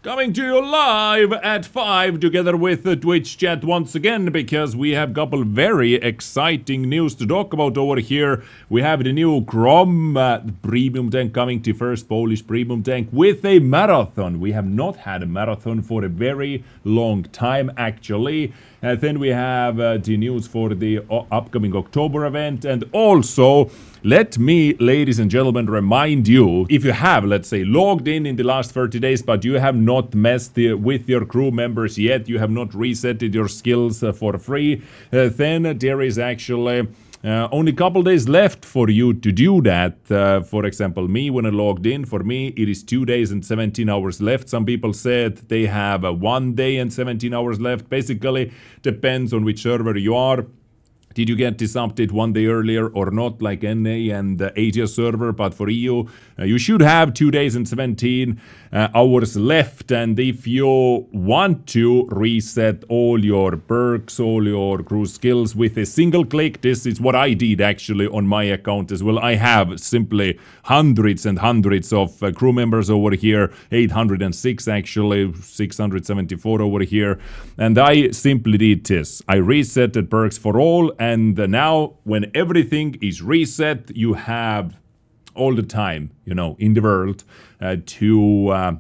Coming to you live at 5 together with the Twitch chat once again, because we have a couple very exciting news to talk about over here. We have the new Grom premium tank coming to first Polish premium tank with a marathon. We have not had a marathon for a very long time actually. Then we have the news for the upcoming October event, and also let me, ladies and gentlemen, remind you, if you have, let's say, logged in the last 30 days, but you have not messed with your crew members yet, you have not resetted your skills for free, then there is actually only a couple days left for you to do that. For example, me, when I logged in, for me, it is 2 days and 17 hours left. Some people said they have 1 day and 17 hours left. Basically, depends on which server you are. Did you get this update 1 day earlier or not, like NA and Asia server? But for EU, you should have 2 days and 17 hours left. And if you want to reset all your perks, all your crew skills with a single click, this is what I did actually on my account as well. I have simply hundreds and hundreds of crew members over here, 806 actually, 674 over here. And I simply did this. I resetted perks for all. And now, when everything is reset, you have all the time, in the world to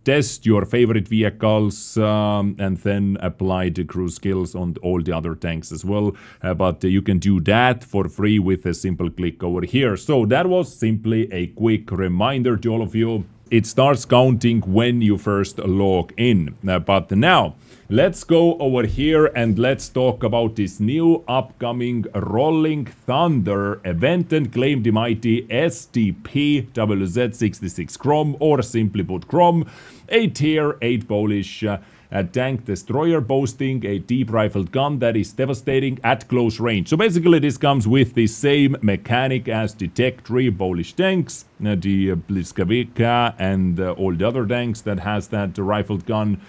test your favorite vehicles and then apply the crew skills on all the other tanks as well. But you can do that for free with a simple click over here. So that was simply a quick reminder to all of you. It starts counting when you first log in. But now, let's go over here and let's talk about this new upcoming Rolling Thunder event and claim the mighty STP WZ66 Grom, or simply put Grom, a tier 8 Polish tank destroyer boasting a deep rifled gun that is devastating at close range. So basically this comes with the same mechanic as the Tech 3 Polish tanks, the Bliskawicka and all the other tanks that has that rifled gun.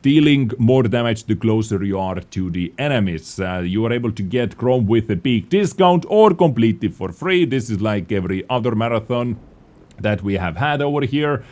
Dealing more damage the closer you are to the enemies. You are able to get Grom with a big discount or completely for free. This is like every other marathon that we have had over here.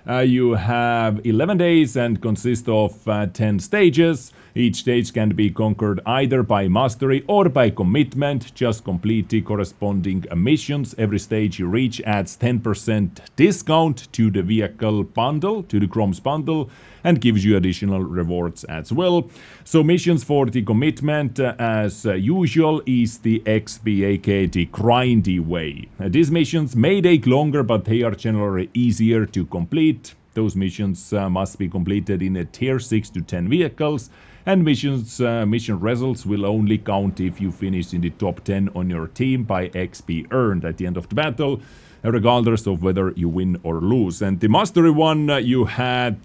You have 11 days and consists of 10 stages. Each stage can be conquered either by mastery or by commitment. Just complete the corresponding missions. Every stage you reach adds 10% discount to the vehicle bundle, to the Grom's bundle, and gives you additional rewards as well. So missions for the commitment, as usual, is the XP, aka the grindy way. These missions may take longer, but they are generally easier to complete. Those missions must be completed in a tier 6 to 10 vehicles, and mission results will only count if you finish in the top 10 on your team by XP earned at the end of the battle, regardless of whether you win or lose. And the mastery one, you had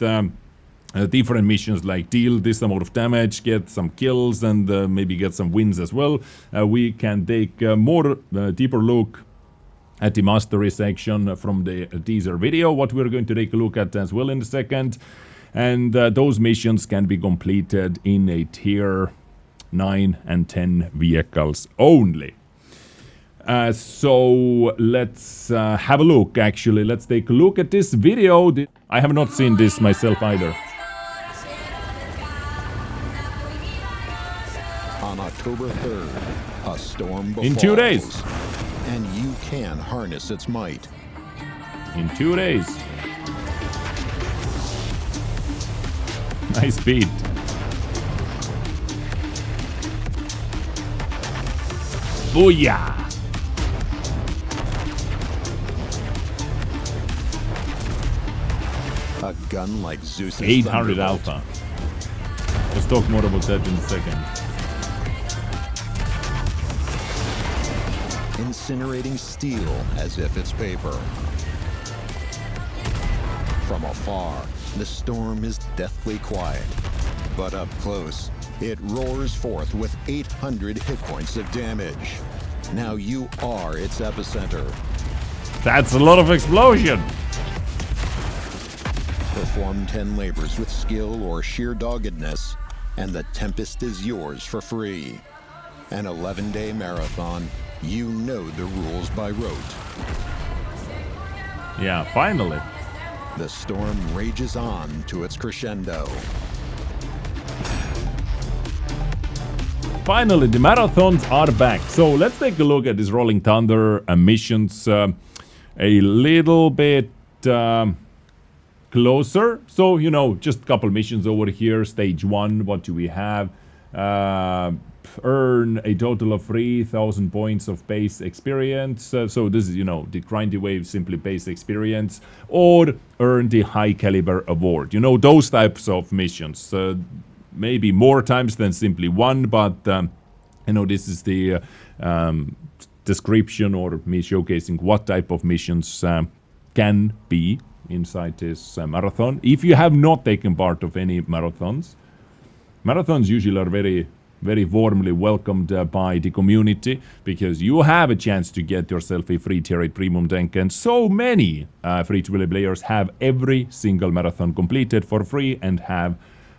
different missions like deal this amount of damage, get some kills, and maybe get some wins as well. We can take a more deeper look at the mastery section from the teaser video, what we're going to take a look at as well in a second. And those missions can be completed in a tier 9 and 10 vehicles only. So let's have a look, actually. Let's take a look at this video. I have not seen this myself either. On October 3rd, a storm befalls. In 2 days. And you can harness its might. In 2 days. Nice beat. Booyah! A gun like Zeus's 800 Thunderbolt. Alpha. Let's talk more about that in a second. Incinerating steel as if it's paper. From afar, the storm is deathly quiet. But up close, it roars forth with 800 hit points of damage. Now you are its epicenter. That's a lot of explosion! Perform 10 labors with skill or sheer doggedness, and the Tempest is yours for free. An 11-day marathon, you know the rules by rote. Yeah, finally. The storm rages on to its crescendo. Finally, the marathons are back. So let's take a look at this Rolling Thunder missions a little bit closer. So, you know, just a couple missions over here. Stage 1, what do we have? Earn a total of 3,000 points of base experience. So this is, you know, the grindy wave, simply base experience. Or earn the high caliber award. You know, those types of missions. Maybe more times than simply one, but you know, this is the description or me showcasing what type of missions can be inside this marathon. If you have not taken part of any marathons usually are very, very warmly welcomed by the community, because you have a chance to get yourself a free tier 8 premium tank, and so many free-to-play players have every single marathon completed for free and have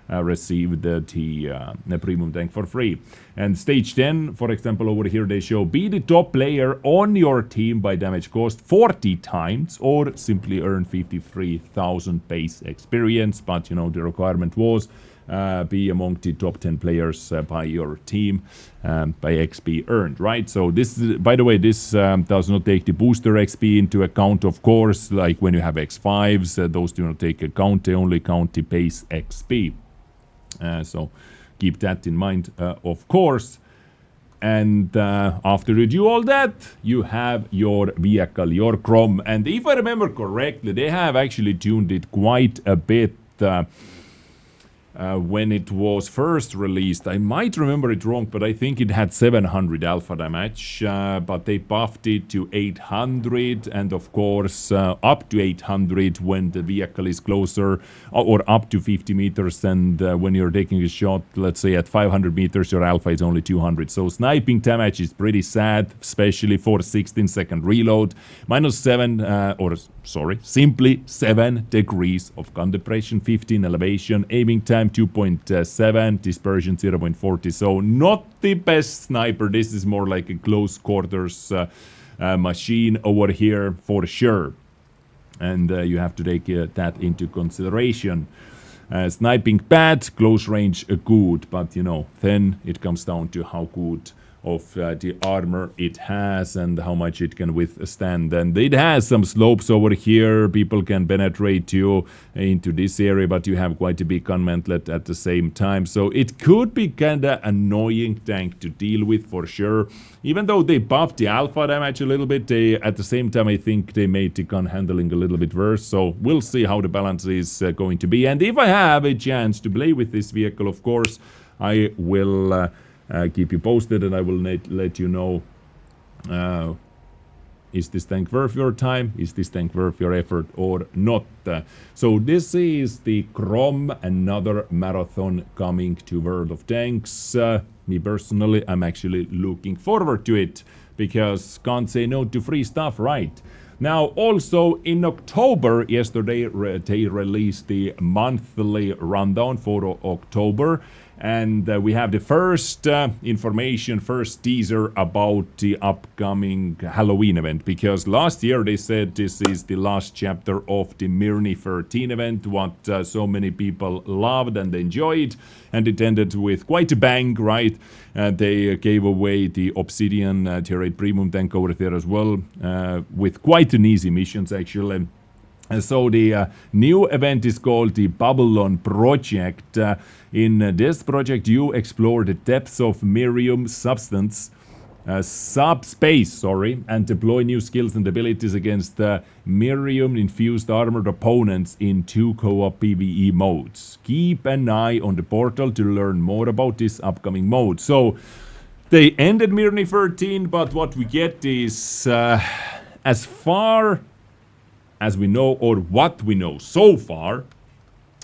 received the premium tank for free. And stage 10, for example, over here they show be the top player on your team by damage cost 40 times, or simply earn 53,000 base experience. But you know, the requirement was be among the top 10 players by your team by XP earned, right? So this is, by the way, this does not take the booster XP into account, of course, like when you have X5s, those do not take account, they only count the base XP. So keep that in mind, of course. And after you do all that, you have your vehicle, your Grom. And if I remember correctly, they have actually tuned it quite a bit when it was first released. I might remember it wrong, but I think it had 700 alpha damage, but they buffed it to 800, and of course up to 800 when the vehicle is closer, or up to 50 meters, and when you're taking a shot, let's say at 500 meters, your alpha is only 200. So sniping damage is pretty sad, especially for 16-second reload. Simply 7 degrees of gun depression, 15 elevation, aiming time 2.7, dispersion 0.40. So not the best sniper. This is more like a close quarters machine over here for sure. And you have to take that into consideration. Sniping bad, close range good, but you know, then it comes down to how good of the armor it has and how much it can withstand. And it has some slopes over here. People can penetrate you into this area, but you have quite a big gun mantlet at the same time. So it could be kinda annoying tank to deal with for sure. Even though they buffed the alpha damage a little bit, they at the same time I think they made the gun handling a little bit worse. So we'll see how the balance is going to be. And if I have a chance to play with this vehicle, of course, I will keep you posted, and I will let you know, is this tank worth your time, is this tank worth your effort or not. So this is the Grom, another marathon coming to World of Tanks. Me personally, I'm actually looking forward to it, because can't say no to free stuff, right? Now, also in October, yesterday they released the monthly rundown for October, and we have the first information, first teaser about the upcoming Halloween event, because last year they said this is the last chapter of the Myrni 13 event, what so many people loved and enjoyed, and it ended with quite a bang, right? They gave away the Obsidian Tier 8 Premium tank over there as well, with quite an easy missions actually. And so the new event is called the Babylon Project. In this project you explore the depths of Miriam subspace, and deploy new skills and abilities against Miriam-infused armored opponents in 2 co-op PvE modes. Keep an eye on the portal to learn more about this upcoming mode. So they ended Myrni 13, but what we get is, as far as we know, or what we know so far,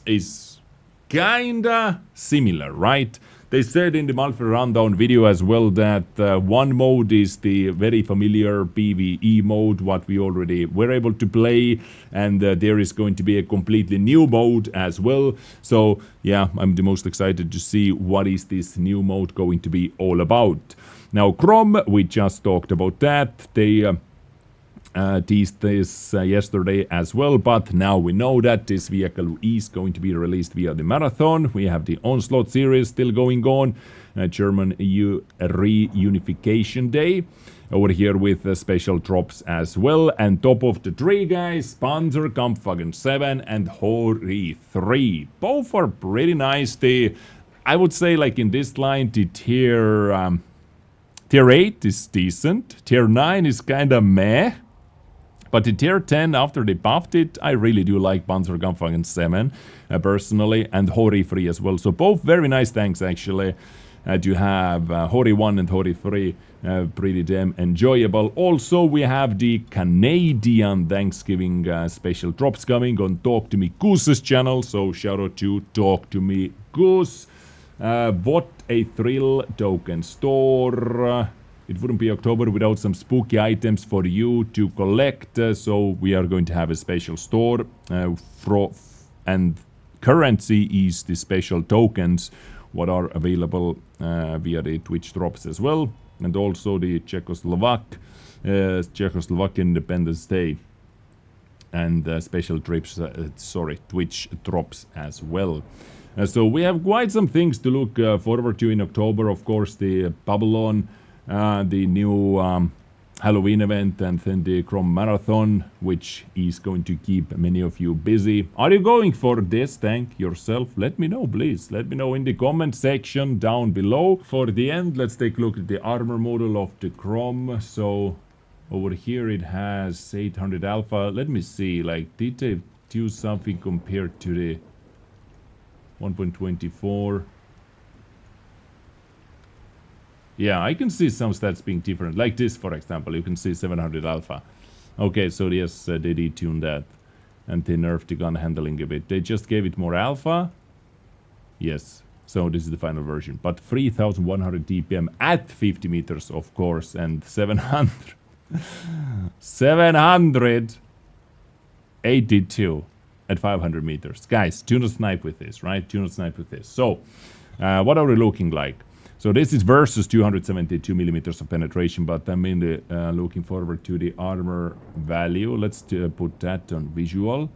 is kinda similar, right? They said in the monthly rundown video as well that one mode is the very familiar PvE mode, what we already were able to play, and there is going to be a completely new mode as well. So yeah, I'm the most excited to see what is this new mode going to be all about. Now Grom, we just talked about that. They teased this yesterday as well, but now we know that this vehicle is going to be released via the marathon. We have the Onslaught series still going on, German EU reunification day over here with special drops as well. And top of the tree, guys, Panzerkampfwagen 7 and Hori 3. Both are pretty nice. I would say, like in this line, the tier 8 is decent. Tier 9 is kinda meh. But the tier 10, after they buffed it, I really do like Panzerkampfwagen 7 personally, and Hori 3 as well. So both very nice tanks actually. To have Hori 1 and Hori 3 pretty damn enjoyable. Also, we have the Canadian Thanksgiving special drops coming on Talk to Me Goose's channel. So shout out to Talk to Me Goose. What a thrill token store. It wouldn't be October without some spooky items for you to collect, so we are going to have a special store, and currency is the special tokens what are available via the Twitch drops as well, and also the Czechoslovakian Independence Day and special Twitch drops as well. So we have quite some things to look forward to in October. Of course, the Babylon, the new Halloween event, and then the Grom Marathon, which is going to keep many of you busy. Are you going for this tank yourself? Let me know, please. Let me know in the comment section down below. For the end, let's take a look at the armor model of the Grom. So over here it has 800 alpha. Let me see, like, did they do something compared to the 1.24? Yeah, I can see some stats being different. Like this, for example, you can see 700 alpha. Okay, so yes, they detuned that. And they nerfed the gun handling a bit. They just gave it more alpha. Yes, so this is the final version. But 3100 DPM at 50 meters, of course. And 782 at 500 meters. Guys, do not snipe with this, right? Do not snipe with this. So, what are we looking like? So this is versus 272 millimeters of penetration, but I'm looking forward to the armor value. Let's put that on visual.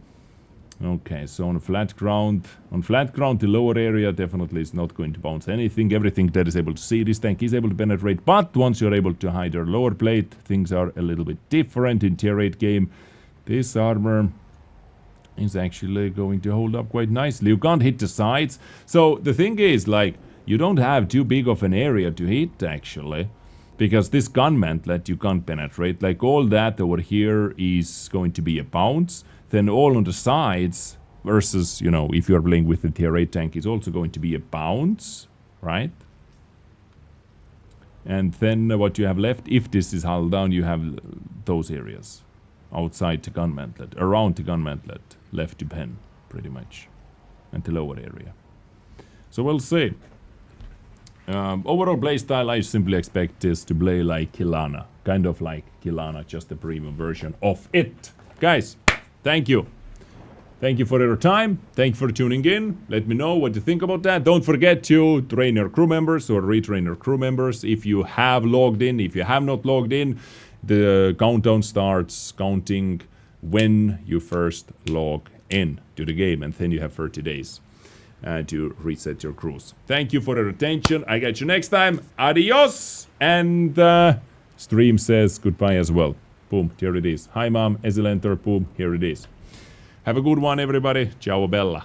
Okay, so on flat ground, the lower area definitely is not going to bounce anything. Everything that is able to see, this tank is able to penetrate, but once you're able to hide your lower plate, things are a little bit different in tier 8 game. This armor is actually going to hold up quite nicely. You can't hit the sides. So the thing is, like, you don't have too big of an area to hit, actually, because this gun mantlet you can't penetrate. Like, all that over here is going to be a bounce. Then all on the sides, versus, you know, if you're playing with the tier 8 tank, is also going to be a bounce, right? And then what you have left, if this is hull down, you have those areas outside the gun mantlet, around the gun mantlet, left to pen, pretty much, and the lower area. So we'll see. Overall playstyle, I simply expect this to play like Kilana. Kind of like Kilana, just a premium version of it. Guys, thank you. Thank you for your time. Thank you for tuning in. Let me know what you think about that. Don't forget to train your crew members or retrain your crew members. If you have logged in, if you have not logged in, the countdown starts counting when you first log in to the game, and then you have 30 days. To reset your crews. Thank you for your attention. I got you next time. Adios! And stream says goodbye as well. Boom, here it is. Hi mom, Ezilenter, boom, here it is. Have a good one, everybody. Ciao bella.